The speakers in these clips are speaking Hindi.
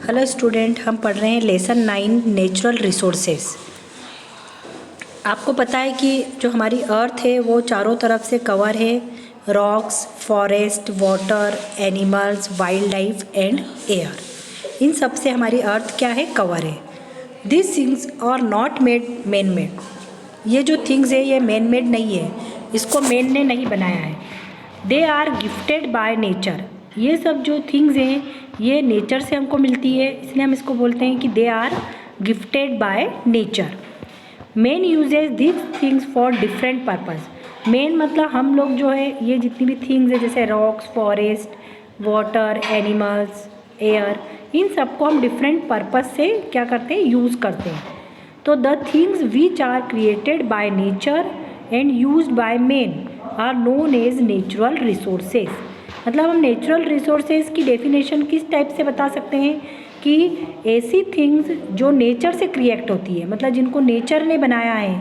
हेलो स्टूडेंट, हम पढ़ रहे हैं लेसन 9 नेचुरल रिसोर्सेज। आपको पता है कि जो हमारी अर्थ है वो चारों तरफ से कवर है, rocks, forest, water, animals, wild life and air. इन सब से हमारी अर्थ क्या है, कवर है। This things are not man made. ये जो थिंग्स है ये मैन मेड नहीं है, इसको मैन ने नहीं बनाया है। They are gifted by nature. ये सब जो थिंग्स हैं ये नेचर से हमको मिलती है, इसलिए हम इसको बोलते हैं कि they are gifted by nature. Man uses this things for different purpose. Man मतलब हम लोग जो है ये जितनी भी थिंग्स है जैसे rocks, forest, water, animals, air, इन सबको हम डिफरेंट पर्पस से क्या करते हैं, यूज़ करते हैं। तो the things which are created by nature and used by man are known as natural resources. मतलब हम नेचुरल रिसोर्सेज की डेफिनेशन किस टाइप से बता सकते हैं कि ऐसी थिंग्स जो नेचर से क्रिएट होती है, मतलब जिनको नेचर ने बनाया है,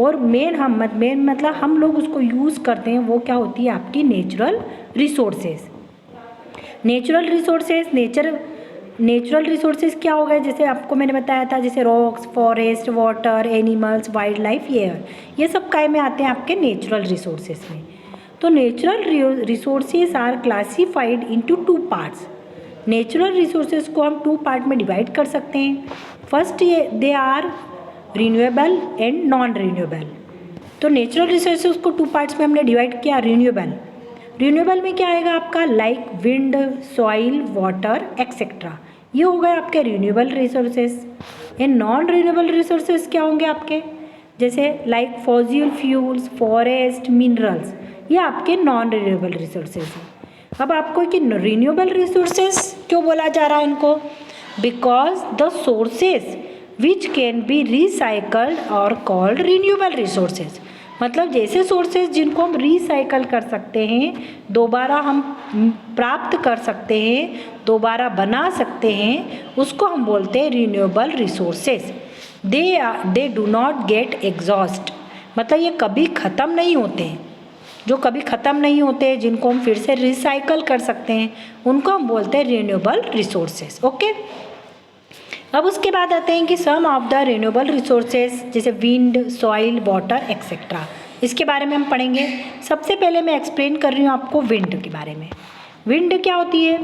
और मेन मतलब हम लोग उसको यूज़ करते हैं, वो क्या होती है आपकी नेचुरल रिसोर्सेज। नेचुरल रिसोर्सेज क्या हो गए, जैसे आपको मैंने बताया था, जैसे rocks, forest, water, animals, wild life, air, ये सब काय में आते हैं आपके नेचुरल रिसोर्सेज में। तो natural resources are classified into 2 parts. Natural resources को हम 2 पार्ट में डिवाइड कर सकते हैं। First they are renewable and non renewable. तो नेचुरल रिसोर्सेज को 2 पार्ट्स में हमने डिवाइड किया। रिन्यूएबल में क्या आएगा आपका, like wind, soil, water etcetera, ये हो गए आपके renewable resources. And non renewable resources क्या होंगे आपके, जैसे like fossil fuels, forest, minerals, ये आपके नॉन रिन्यूएबल रिसोर्सेज हैं। अब आपको कि रिन्यूएबल रिसोर्सेज क्यों बोला जा रहा है इनको, because the sources which can be recycled और कॉल्ड रिन्यूएबल रिसोर्सेज। मतलब जैसे सोर्सेज जिनको हम रिसाइकल कर सकते हैं, दोबारा हम प्राप्त कर सकते हैं, दोबारा बना सकते हैं, उसको हम बोलते हैं renewable resources. They do not gate exhaust, मतलब ये कभी ख़त्म नहीं होते हैं। जो कभी ख़त्म नहीं होते, जिनको हम फिर से रिसाइकल कर सकते हैं, उनको हम बोलते हैं रिन्यूएबल रिसोर्सेज। ओके, अब उसके बाद आते हैं कि सम ऑफ द रिन्यूएबल रिसोर्सेज, जैसे विंड, सॉइल, वाटर एक्सेट्रा, इसके बारे में हम पढ़ेंगे। सबसे पहले मैं एक्सप्लेन कर रही हूँ आपको विंड के बारे में। विंड क्या होती है,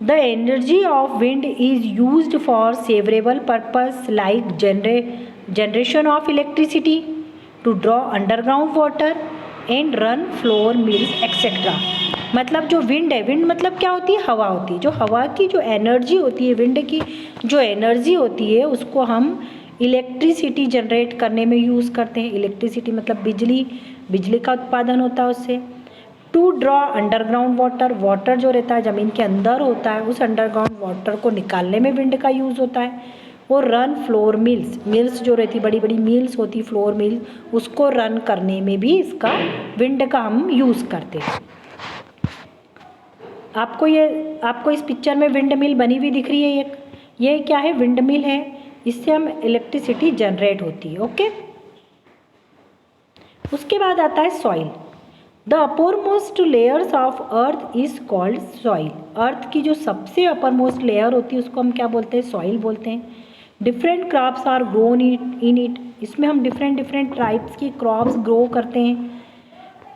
the energy of wind is used for several purpose like generation of electricity, to draw underground water and run flour mills etcetera. मतलब जो विंड है, विंड मतलब क्या होती है, हवा होती है। जो हवा की जो एनर्जी होती है, विंड की जो एनर्जी होती है, उसको हम इलेक्ट्रिसिटी जनरेट करने में यूज़ करते हैं। इलेक्ट्रिसिटी मतलब बिजली का उत्पादन होता है उससे। टू ड्रॉ अंडरग्राउंड वाटर जो रहता है ज़मीन के अंदर होता है, उस अंडरग्राउंड वाटर को निकालने में विंड का यूज़ होता है। और रन फ्लोर मिल्स जो रहती, बड़ी बड़ी मिल्स होती, फ्लोर मिल, उसको रन करने में भी इसका विंड का हम यूज़ करते हैं। आपको इस पिक्चर में विंड मिल बनी हुई दिख रही है, ये क्या है, विंड मिल है, इससे हम इलेक्ट्रिसिटी जनरेट होती है। ओके, उसके बाद आता है soil. The uppermost layers of earth is called soil. Earth की जो सबसे अपरमोस्ट लेयर होती है उसको हम क्या बोलते हैं, सॉइल बोलते हैं। Different crops are grown in it, इसमें हम डिफरेंट टाइप्स की क्रॉप्स ग्रो करते हैं।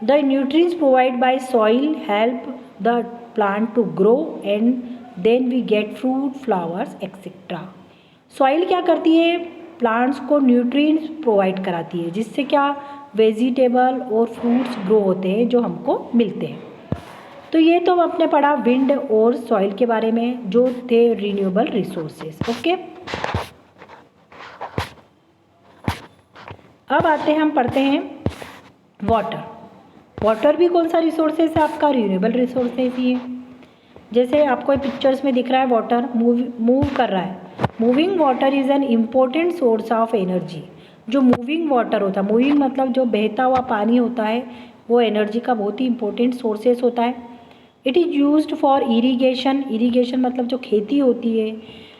The nutrients provide by soil help the plant to grow and then we get fruit, flowers etcetera. Soil क्या करती है, प्लांट्स को न्यूट्रिएंट्स प्रोवाइड कराती है, जिससे क्या वेजिटेबल और फ्रूट्स ग्रो होते हैं जो हमको मिलते हैं। तो ये तो हमने पढ़ा विंड और सॉइल के बारे में, जो थे रिन्यूएबल रिसोर्सेज। ओके, अब आते हैं, हम पढ़ते हैं वाटर भी कौन सा रिसोर्सेज है आपका, रिन्यूएबल रिसोर्सेज ही है। जैसे आपको पिक्चर्स में दिख रहा है वाटर मूव कर रहा है। Moving water is an important source of energy. जो मूविंग वाटर होता है, मूविंग मतलब जो बहता हुआ पानी होता है, वो एनर्जी का बहुत ही इंपॉर्टेंट सोर्सेस होता है। It is used for irrigation मतलब जो खेती होती है,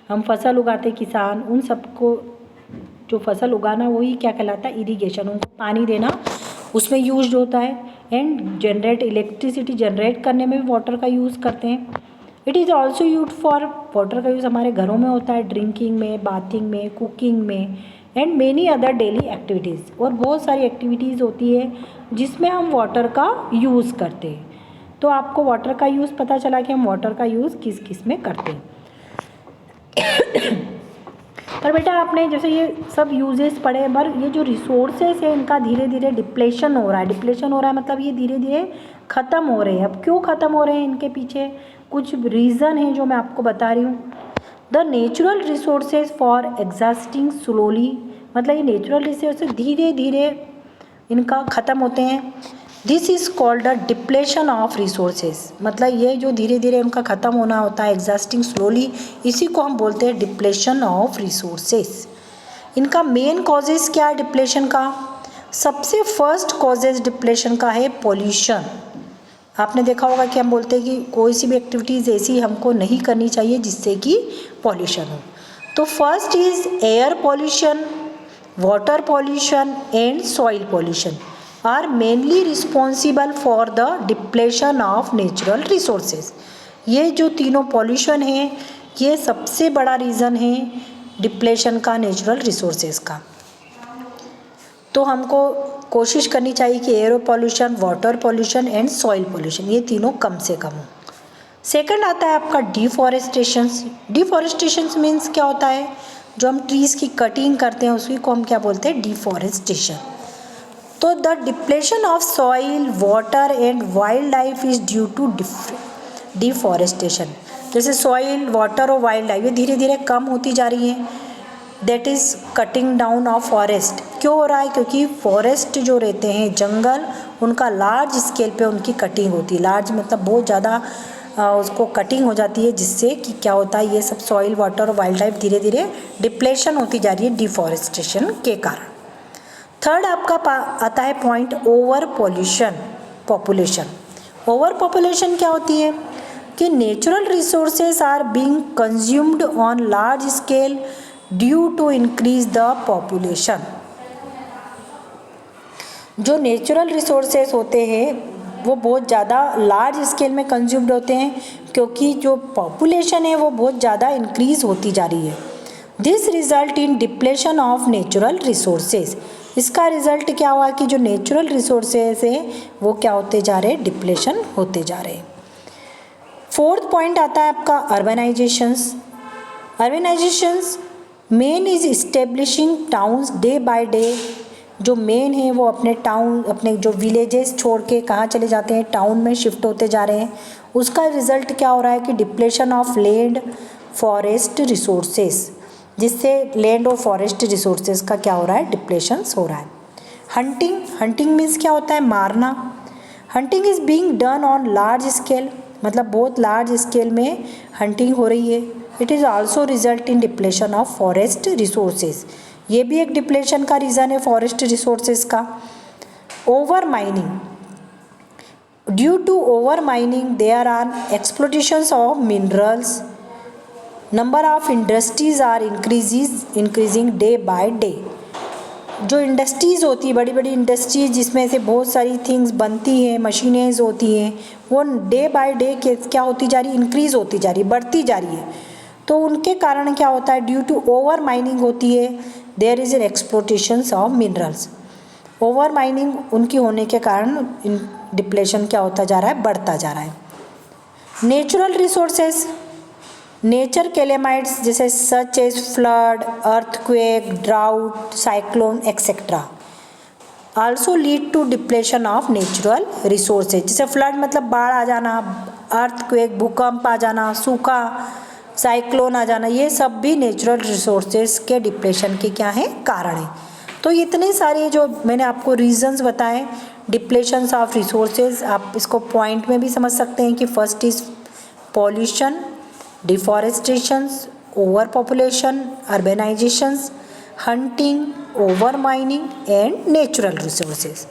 हम फसल उगाते किसान, उन सबको जो फसल उगाना वही क्या कहलाता है, इरीगेशन, उनको पानी देना उसमें यूज्ड होता है। एंड इलेक्ट्रिसिटी जनरेट करने में भी वाटर का यूज़ करते हैं। It is also use for, water का यूज़ हमारे घरों में होता है, ड्रिंकिंग में, बाथिंग में, कुकिंग में and many other daily activities. और बहुत सारी एक्टिविटीज़ होती है जिसमें हम वाटर का यूज़ करते हैं। तो आपको वाटर का यूज़ पता चला कि हम वाटर का यूज़ किस किस में करते हैं। पर बेटा आपने जैसे ये सब यूजेस पढ़े, पर ये जो रिसोर्सेस है इनका धीरे धीरे डिप्लेशन हो रहा है। डिप्लेशन हो रहा है मतलब ये धीरे धीरे ख़त्म हो रहे हैं। अब क्यों ख़त्म हो रहे हैं, इनके पीछे कुछ रीज़न है जो मैं आपको बता रही हूँ। The natural resources for exhausting slowly, मतलब ये नेचुरल रिसोर्सेज धीरे धीरे इनका ख़त्म होते हैं। This is called the depletion of resources, मतलब ये जो धीरे धीरे उनका ख़त्म होना होता है एग्जॉस्टिंग स्लोली, इसी को हम बोलते हैं डिप्लेशन ऑफ रिसोर्सेज। इनका मेन कॉजेज़ क्या है डिप्लेशन का? सबसे फर्स्ट कॉजेज़ डिप्लेशन का है पॉल्यूशन। आपने देखा होगा कि हम बोलते हैं कि कोई सी भी एक्टिविटीज़ ऐसी हमको नहीं करनी चाहिए जिससे कि पॉल्यूशन हो। तो first is air pollution, water pollution and soil pollution are mainly responsible for the depletion of natural resources. ये जो तीनों पॉल्यूशन है ये सबसे बड़ा रीज़न है डिप्लेशन का नेचुरल रिसोर्सेज का। तो हमको कोशिश करनी चाहिए कि air pollution, water pollution and soil pollution ये तीनों कम से कम हो। सेकंड आता है आपका डिफॉरेस्टेशंस। डिफॉरेस्टेशंस मीन्स क्या होता है, जो हम ट्रीज़ की कटिंग करते हैं उसी को हम क्या बोलते हैं, डिफॉरेस्टेशन। तो the depletion of soil, water and wildlife is due to deforestation. जैसे सॉइल, वाटर और वाइल्ड लाइफ ये धीरे धीरे कम होती जा रही है। That is cutting down of forest. क्यों हो रहा है? क्योंकि फॉरेस्ट जो रहते हैं, जंगल, उनका लार्ज स्केल पे उनकी कटिंग होती है। लार्ज मतलब बहुत ज़्यादा उसको कटिंग हो जाती है, जिससे कि क्या होता है, ये सब सॉइल, वाटर और वाइल्ड लाइफ धीरे धीरे डिप्लेशन होती जा रही है डिफॉरेस्टेशन के कारण। थर्ड आपका आता है point overpopulation. Overpopulation क्या होती है कि natural resources are being consumed on large scale due to increase the population. जो नेचुरल रिसोर्सेज होते हैं वो बहुत ज़्यादा लार्ज स्केल में कंज्यूम्ड होते हैं, क्योंकि जो पॉपुलेशन है वो बहुत ज़्यादा इंक्रीज होती जा रही है। This result in depletion of natural resources. इसका रिजल्ट क्या हुआ कि जो नेचुरल रिसोर्सेज है वो क्या होते जा रहे हैं, डिप्लेशन होते जा रहे हैं। फोर्थ पॉइंट आता है आपका urbanisations. Urbanisations main is establishing towns day by day. जो मेन है वो अपने टाउन, अपने जो विलेजेस छोड़ के कहाँ चले जाते हैं, टाउन में शिफ्ट होते जा रहे हैं। उसका रिजल्ट क्या हो रहा है कि depletion of land, forest resources, जिससे लैंड और फॉरेस्ट रिसोर्सेज का क्या हो रहा है, डिप्लेशंस हो रहा है। हंटिंग मीन्स क्या होता है, मारना। Hunting is being done on large scale, मतलब बहुत लार्ज स्केल में हंटिंग हो रही है। It is also result in depletion of forest resources. ये भी एक डिप्लेशन का रीज़न है फॉरेस्ट रिसोर्सेज का। Over mining, due to over mining there are exploitations of minerals. Number of industries are increasing day by day. जो इंडस्ट्रीज़ होती है, बड़ी बड़ी इंडस्ट्रीज जिसमें से बहुत सारी थिंग्स बनती हैं, मशीनें होती हैं, वो डे बाय डे क्या होती जा रही है, इंक्रीज़ होती जा रही है, बढ़ती जा रही है। तो उनके कारण क्या होता है, ड्यू टू ओवर माइनिंग होती है, there is an exploitations of minerals. Over mining उनकी होने के कारण डिप्लेशन क्या होता जा रहा है, बढ़ता जा रहा है। नेचुरल रिसोर्सेज, नेचर कैलेमाइट्स जैसे such as flood, earthquake, drought, cyclone etcetera also lead to depletion of natural resources. जैसे फ्लड मतलब बाढ़ आ जाना, अर्थक्वेक भूकंप आ जाना, सूखा, साइक्लोन आ जाना, ये सब भी नेचुरल रिसोर्सेज के डिप्लेशन के क्या हैं, कारण हैं। तो इतने सारे जो मैंने आपको रीजंस बताए डिप्लेशंस ऑफ रिसोर्सेज, आप इसको पॉइंट में भी समझ सकते हैं कि first is pollution, deforestations, over population, urbanisations, hunting, over mining and natural resources.